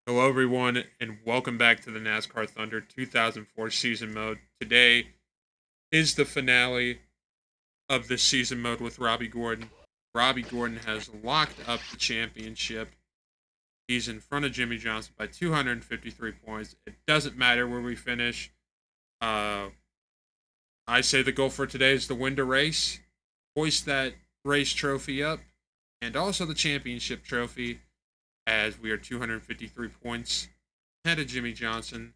Hello, everyone, and welcome back to the NASCAR Thunder 2004 season mode. Today is the finale of this season mode with Robby Gordon. Robby Gordon has locked up the championship. He's in front of Jimmy Johnson by 253 points. It doesn't matter where we finish. I say the goal for today is to win the race, hoist that race trophy up, and also the championship trophy, as we are 253 points ahead of Jimmy Johnson.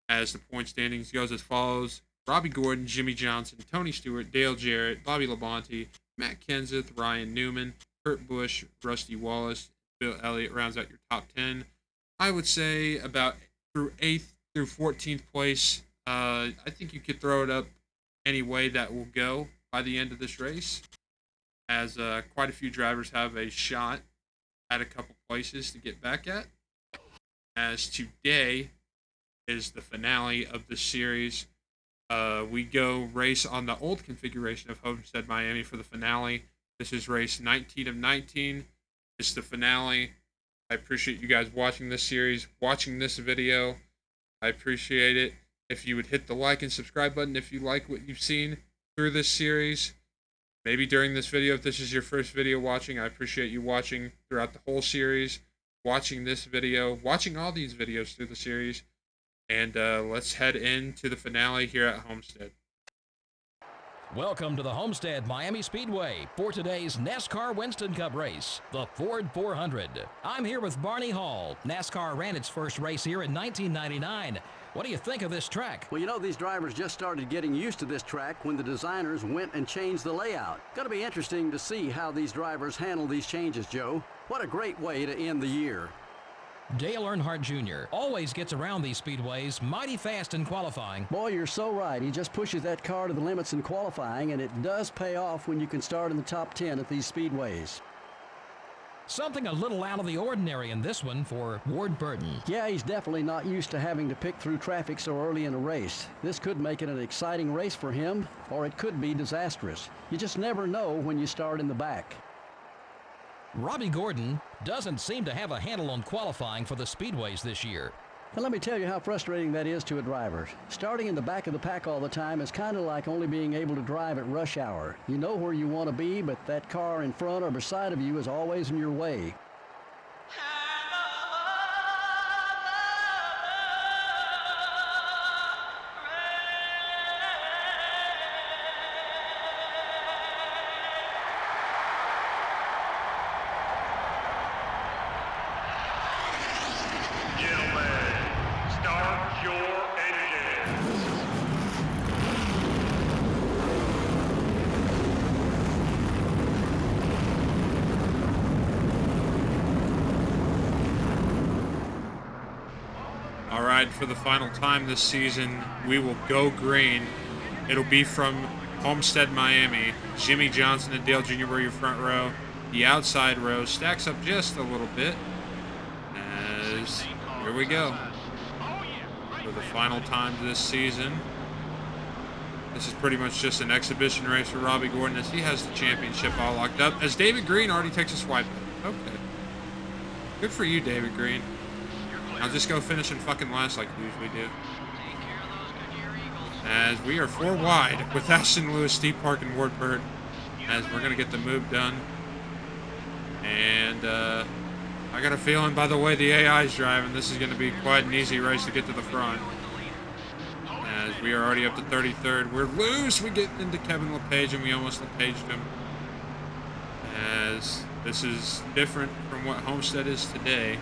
As the point standings goes as follows: Robby Gordon, Jimmy Johnson, Tony Stewart, Dale Jarrett, Bobby Labonte, Matt Kenseth, Ryan Newman, Kurt Busch, Rusty Wallace, Bill Elliott rounds out your top 10. I would say about through 8th through 14th place. I think you could throw it up any way that will go by the end of this race, as quite a few drivers have a shot at a couple places to get back at. As today is the finale of the series. We go race on the old configuration of Homestead, Miami for the finale. This is race 19 of 19. It's the finale. I appreciate you guys watching this series, watching this video. I appreciate it. If you would hit the like and subscribe button if you like what you've seen through this series. Maybe during this video, if this is your first video watching, I appreciate you watching throughout the whole series, watching this video, watching all these videos through the series. And let's head into the finale here at Homestead. Welcome to the Homestead Miami Speedway for today's NASCAR Winston Cup race, the Ford 400. I'm here with Barney Hall. NASCAR ran its first race here in 1999. What do you think of this track? Well, you know, these drivers just started getting used to this track when the designers went and changed the layout. Going to be interesting to see how these drivers handle these changes, Joe. What a great way to end the year. Dale Earnhardt Jr. always gets around these speedways mighty fast in qualifying. Boy, you're so right. He just pushes that car to the limits in qualifying, and it does pay off when you can start in the top 10 at these speedways. Something a little out of the ordinary in this one for Ward Burton. Yeah, he's definitely not used to having to pick through traffic so early in a race. This could make it an exciting race for him, or it could be disastrous. You just never know when you start in the back. Robby Gordon doesn't seem to have a handle on qualifying for the speedways this year. And let me tell you how frustrating that is to a driver. Starting in the back of the pack all the time is kind of like only being able to drive at rush hour. You know where you want to be, but that car in front or beside of you is always in your way. All right, for the final time this season, we will go green. It'll be from Homestead, Miami. Jimmy Johnson and Dale Jr. were your front row. The outside row stacks up just a little bit. As here we go. For the final time this season. This is pretty much just an exhibition race for Robby Gordon, as he has the championship all locked up. As David Green already takes a swipe. Okay. Good for you, David Green. Now just go finish in fucking last like you usually do. As we are 4 wide with Ashton Lewis, Steve Park, and Ward Burton, as we're going to get the move done. And I got a feeling by the way the AI is driving, this is going to be quite an easy race to get to the front. As we are already up to 33rd. We're loose. We get into Kevin LePage, and we almost LePaged him. As this is different from what Homestead is today.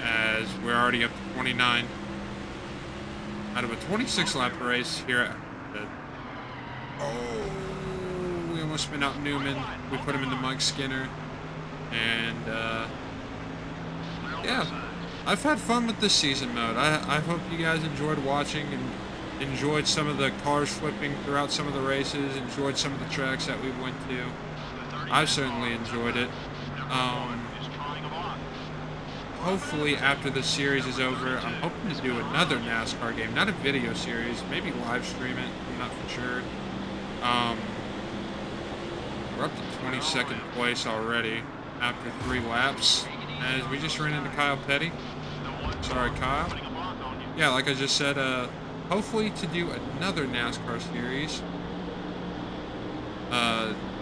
As we're already up to 29 out of a 26-lap race here at Homestead. Oh, we almost spin out Newman. We put him into Mike Skinner. And, yeah, I've had fun with this season mode. I hope you guys enjoyed watching and enjoyed some of the cars flipping throughout some of the races, enjoyed some of the tracks that we went to. I've certainly enjoyed it. Hopefully after this series is over, I'm hoping to do another NASCAR game, not a video series, maybe live stream it, I'm not for sure. We're up to 22nd place already after 3 laps. as we just ran into Kyle Petty. Sorry, Kyle. Yeah, like I just said, hopefully to do another NASCAR series.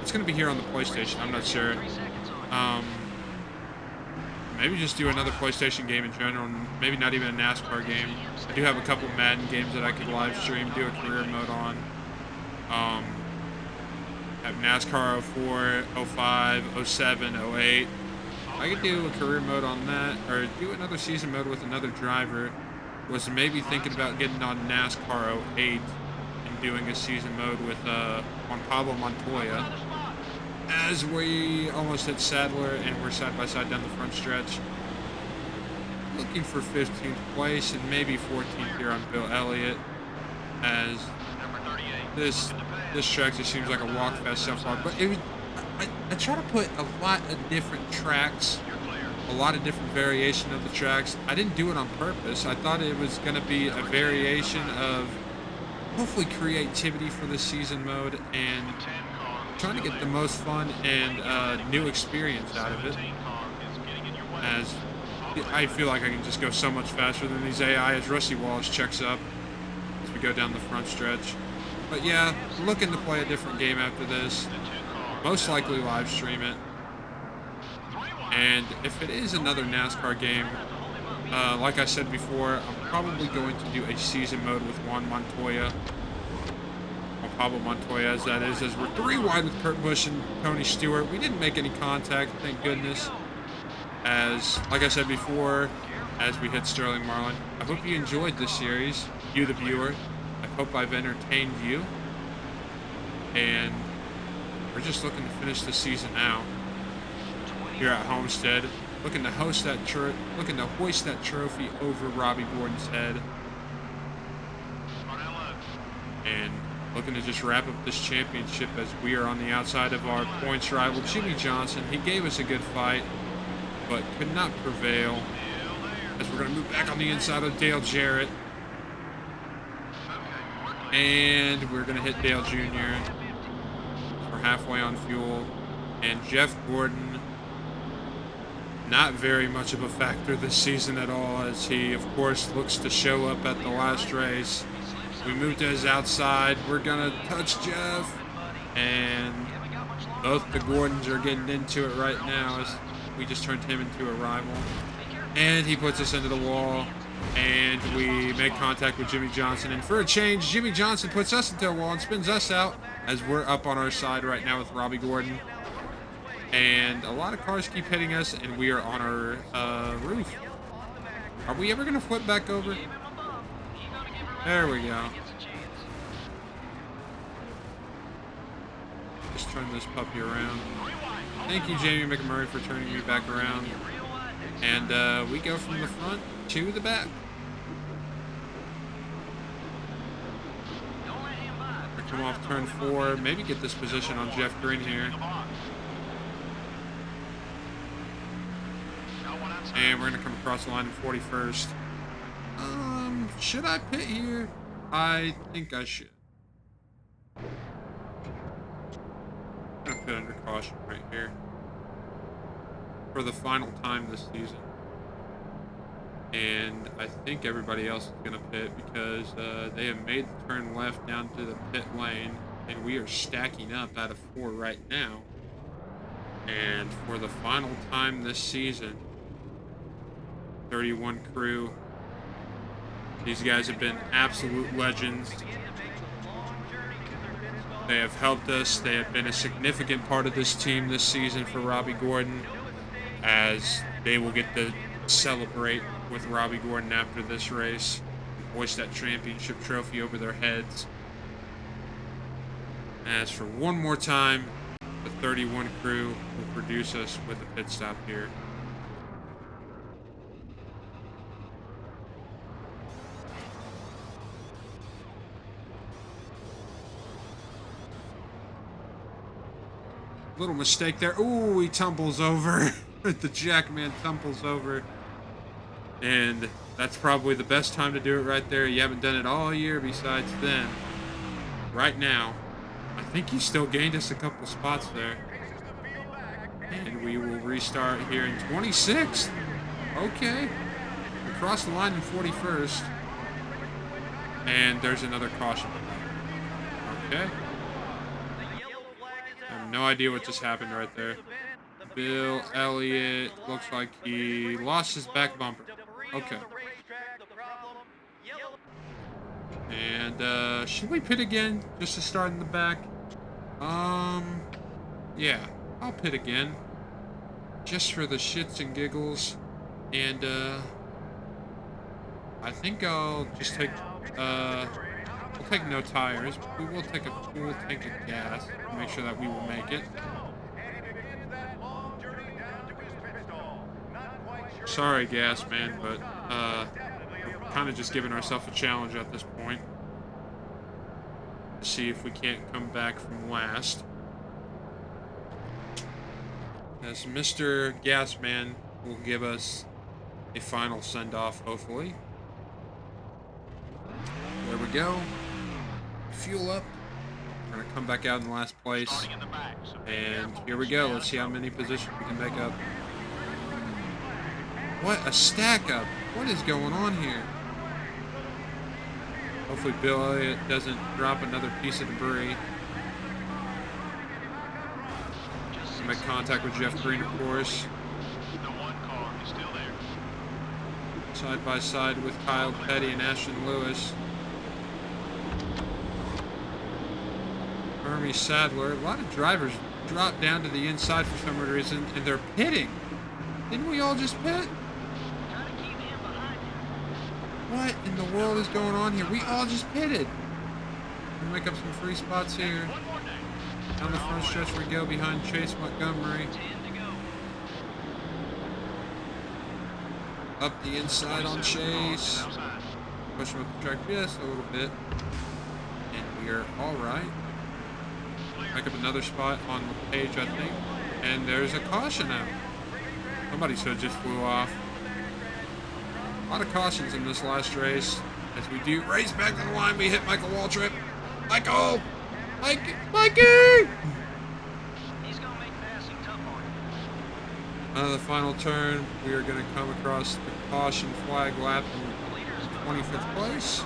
It's going to be here on the PlayStation. I'm not sure. Maybe just do another PlayStation game in general, and maybe not even a NASCAR game. I do have a couple Madden games that I could live stream, do a career mode on. Have NASCAR 04, 05, 07, 08. I could do a career mode on that, or do another season mode with another driver. Was maybe thinking about getting on NASCAR 08 and doing a season mode with Juan Pablo Montoya. As we almost hit Sadler and we're side by side down the front stretch. Looking for 15th place and maybe 14th here on Bill Elliott. As this track just seems like a walk fest so far. But I try to put a lot of different tracks, a lot of different variation of the tracks. I didn't do it on purpose. I thought it was going to be a variation of hopefully creativity for the season mode and trying to get the most fun and new experience out of it. As I feel like I can just go so much faster than these AI as Rusty Wallace checks up as we go down the front stretch. But yeah, looking to play a different game after this. Most likely live stream it. And if it is another NASCAR game, like I said before, I'm probably going to do a season mode with Juan Montoya. Juan Pablo Montoya, as that is, as we're 3 wide with Kurt Busch and Tony Stewart. We didn't make any contact, thank goodness. As, like I said before, as we hit Sterling Marlin, I hope you enjoyed this series, you the viewer. I hope I've entertained you. And we're just looking to finish the season out here at Homestead. Looking to host that looking to hoist that trophy over Robby Gordon's head. And looking to just wrap up this championship as we are on the outside of our points rival, Jimmy Johnson. He gave us a good fight, but could not prevail. As we're going to move back on the inside of Dale Jarrett. And we're going to hit Dale Jr. We're halfway on fuel. And Jeff Gordon, not very much of a factor this season at all, as he, of course, looks to show up at the last race. We move to his outside. We're going to touch Jeff. And both the Gordons are getting into it right now as we just turned him into a rival. And he puts us into the wall. And we make contact with Jimmy Johnson. And for a change, Jimmy Johnson puts us into a wall and spins us out as we're up on our side right now with Robby Gordon. And a lot of cars keep hitting us, and we are on our roof. Are we ever going to flip back over? There we go. Just turn this puppy around. Thank you, Jamie McMurray, for turning me back around. And we go from the front to the back. We come off turn 4. Maybe get this position on Jeff Green here. And we're going to come across the line in 41st. Should I pit here? I think I should. I'm going to pit under caution right here. For the final time this season. And I think everybody else is going to pit because they have made the turn left down to the pit lane. And we are stacking up out of 4 right now. And for the final time this season, 31 crew. These guys have been absolute legends. They have helped us. They have been a significant part of this team this season for Robby Gordon, as they will get to celebrate with Robby Gordon after this race and hoist that championship trophy over their heads. As for one more time, the 31 crew will produce us with a pit stop here. Little mistake there. Ooh, he tumbles over. The Jackman tumbles over. And that's probably the best time to do it right there. You haven't done it all year besides then. Right now. I think he still gained us a couple spots there. And we will restart here in 26th. Okay. Across the line in 41st. And there's another caution. Okay. I have no idea what just happened right there. Bill Elliott looks like he lost his back bumper. Okay. And should we pit again just to start in the back? Yeah, I'll pit again just for the shits and giggles. And I think I'll just take we'll take no tires. We will take a full tank of gas to make sure that we will make it. Sorry, gas man, but we're kind of just giving ourselves a challenge at this point to see if we can't come back from last. As Mr. Gasman will give us a final send-off, hopefully. There we go. Fuel up. We're going to come back out in the last place. And here we go. Let's see how many positions we can make up. What a stack up. What is going on here? Hopefully Bill Elliott doesn't drop another piece of debris. Make contact with Jeff Green, of course. Side by side with Kyle Petty and Ashton Lewis. Hermie Sadler. A lot of drivers drop down to the inside for some reason, and they're pitting. Didn't we all just pit? What in the world is going on here? We all just pitted. We'll make up some free spots here. Down the front stretch we go behind Chase Montgomery. Up the inside on Chase. Push him up the track just a little bit. And we are all right. Make up another spot on the page, I think. And there's a caution out. Somebody's hood just flew off. A lot of cautions in this last race. As we do race back to the line, we hit Michael Waltrip. Michael! Mikey! He's gonna make passing tough on you. The final turn, we are going to come across the caution flag lap in 25th place.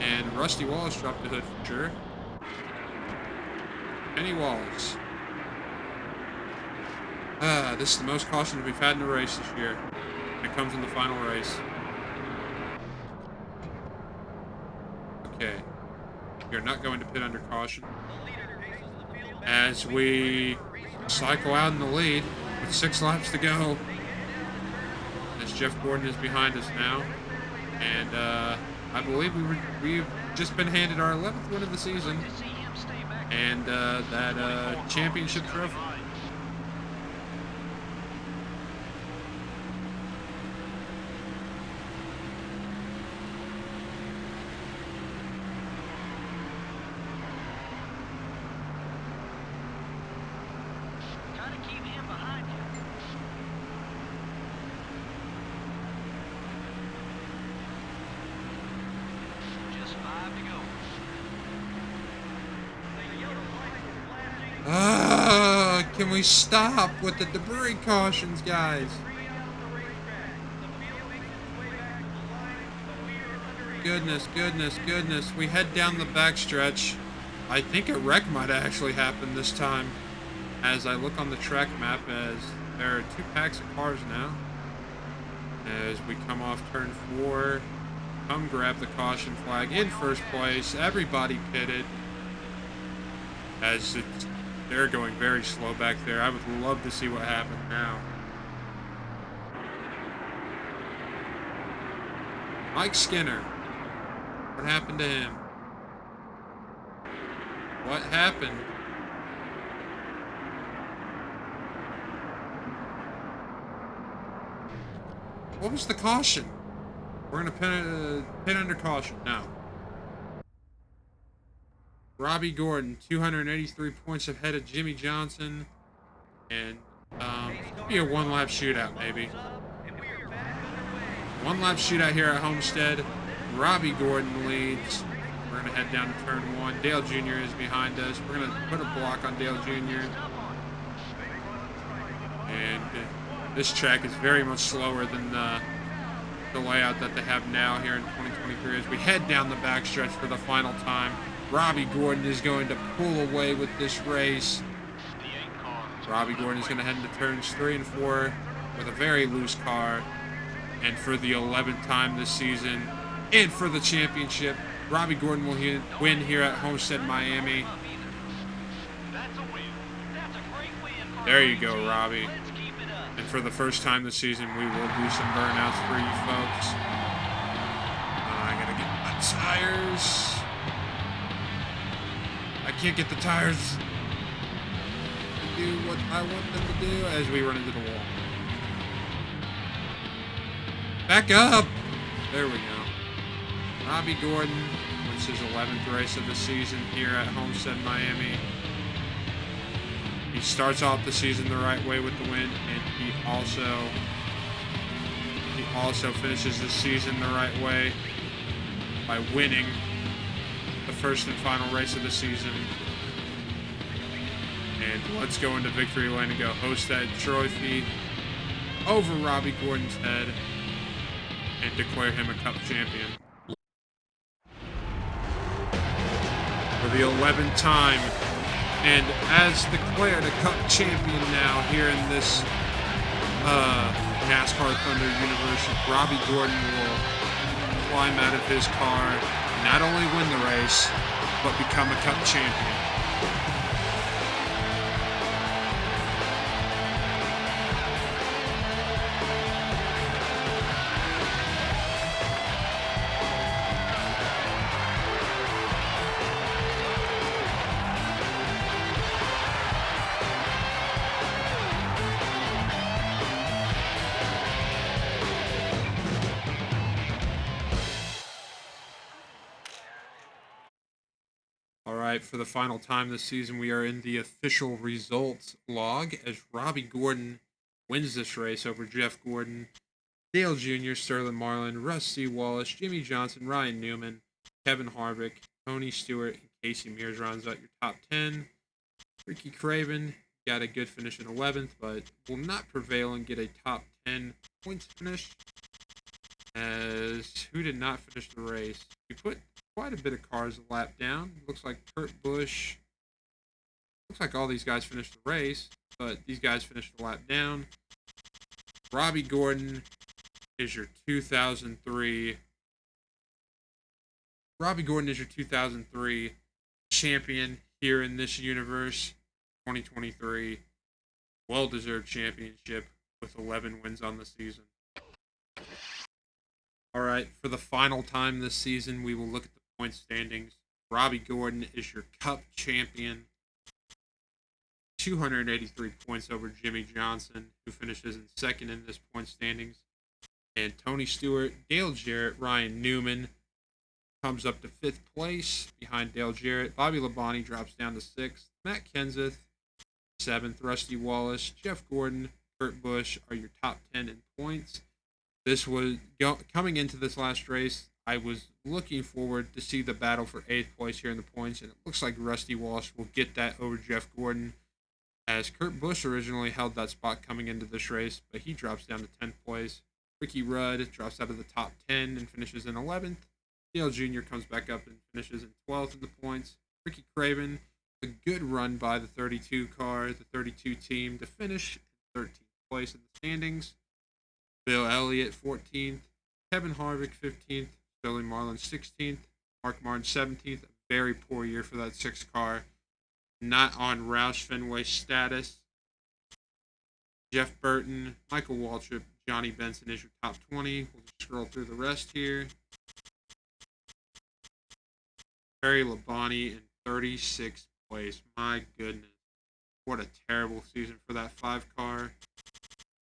And Rusty Wallace dropped the hood for sure. Kenny Wallace. This is the most cautions we've had in a race this year. And it comes in the final race. Okay. We are not going to pit under caution. As we cycle out in the lead with 6 laps to go. As Jeff Gordon is behind us now. And I believe we've just been handed our 11th win of the season. And that championship trophy. Can we stop with the debris cautions, guys? Goodness. We head down the backstretch. I think a wreck might actually happen this time. As I look on the track map, as there are 2 packs of cars now. As we come off turn 4, come grab the caution flag in first place. Everybody pitted. As they're going very slow back there. I would love to see what happened now. Mike Skinner. What happened to him? What happened? What was the caution? We're going to pin under caution now. Robby Gordon, 283 points ahead of Jimmy Johnson. And be a 1-lap shootout, maybe. 1-lap shootout here at Homestead. Robby Gordon leads. We're going to head down to turn 1. Dale Jr. is behind us. We're going to put a block on Dale Jr. And this track is very much slower than the layout that they have now here in 2023. As we head down the backstretch for the final time, Robby Gordon is going to pull away with this race. Robby Gordon is going to head into turns 3 and 4 with a very loose car. And for the 11th time this season, and for the championship, Robby Gordon will win here at Homestead, Miami. There you go, Robby. And for the first time this season, we will do some burnouts for you folks. I gotta get my tires. I can't get the tires to do what I want them to do as we run into the wall. Back up! There we go. Robby Gordon wins his 11th race of the season here at Homestead, Miami. He starts off the season the right way with the win, and he also finishes the season the right way by winning the first and final race of the season. And let's go into victory lane and go Homestead Trophy over Robby Gordon's head and declare him a Cup champion. For the 11th time, and as declared a Cup champion now here in this NASCAR Thunder universe, Robby Gordon will climb out of his car, not only win the race, but become a Cup champion. For the final time this season, we are in the official results log as Robby Gordon wins this race over Jeff Gordon, Dale Jr., Sterling Marlin, Rusty Wallace, Jimmy Johnson, Ryan Newman, Kevin Harvick, Tony Stewart, and Casey Mears rounds out your top 10. Ricky Craven got a good finish in 11th, but will not prevail and get a top 10 points finish. As who did not finish the race? We put quite a bit of cars a lap down. Looks like Kurt Busch. Looks like all these guys finished the race, but these guys finished a lap down. Robby Gordon is your 2003. Robby Gordon is your 2003 champion here in this universe. 2023 well-deserved championship with 11 wins on the season. All right, for the final time this season, we will look at the point standings. Robby Gordon is your Cup champion. 283 points over Jimmy Johnson, who finishes in second in this point standings. And Tony Stewart, Dale Jarrett, Ryan Newman comes up to 5th place behind Dale Jarrett. Bobby Labonte drops down to 6th. Matt Kenseth, 7th. Rusty Wallace, Jeff Gordon, Kurt Busch are your top 10 in points. This was coming into this last race. I was looking forward to see the battle for 8th place here in the points, and it looks like Rusty Wallace will get that over Jeff Gordon, as Kurt Busch originally held that spot coming into this race, but he drops down to 10th place. Ricky Rudd drops out of the top 10 and finishes in 11th. Dale Jr. comes back up and finishes in 12th in the points. Ricky Craven, a good run by the 32 car, the 32 team, to finish in 13th place in the standings. Bill Elliott, 14th. Kevin Harvick, 15th. Sterling Marlin, 16th. Mark Martin, 17th. A very poor year for that 6 car. Not on Roush Fenway status. Jeff Burton, Michael Waltrip, Johnny Benson is your top 20. We'll just scroll through the rest here. Terry Labonte in 36th place. My goodness. What a terrible season for that 5 car.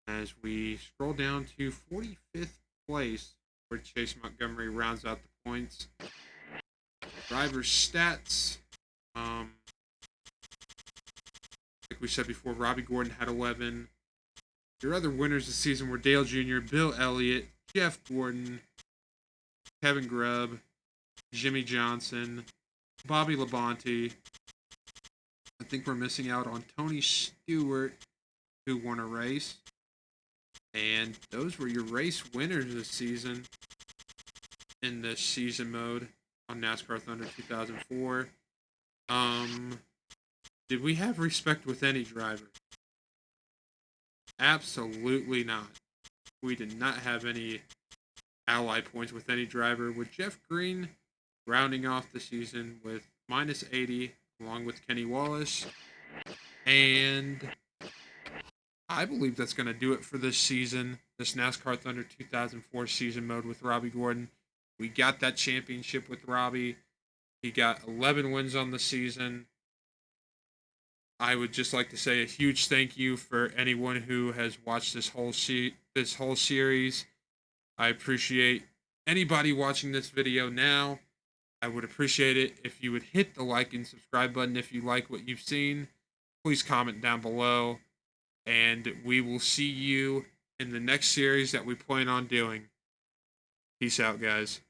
As we scroll down to 45th place, where Chase Montgomery rounds out the points. Driver's stats. Like we said before, Robby Gordon had 11. Your other winners this season were Dale Jr., Bill Elliott, Jeff Gordon, Kevin Grubb, Jimmy Johnson, Bobby Labonte. I think we're missing out on Tony Stewart who won a race. And those were your race winners this season in the season mode on NASCAR Thunder 2004. Did we have respect with any driver? Absolutely not. We did not have any ally points with any driver, with Jeff Green rounding off the season with minus 80, along with Kenny Wallace. And I believe that's going to do it for this season, this NASCAR Thunder 2004 season mode with Robby Gordon. We got that championship with Robby. He got 11 wins on the season. I would just like to say a huge thank you for anyone who has watched this whole series. I appreciate anybody watching this video now. I would appreciate it if you would hit the like and subscribe button if you like what you've seen. Please comment down below. And we will see you in the next series that we plan on doing. Peace out, guys.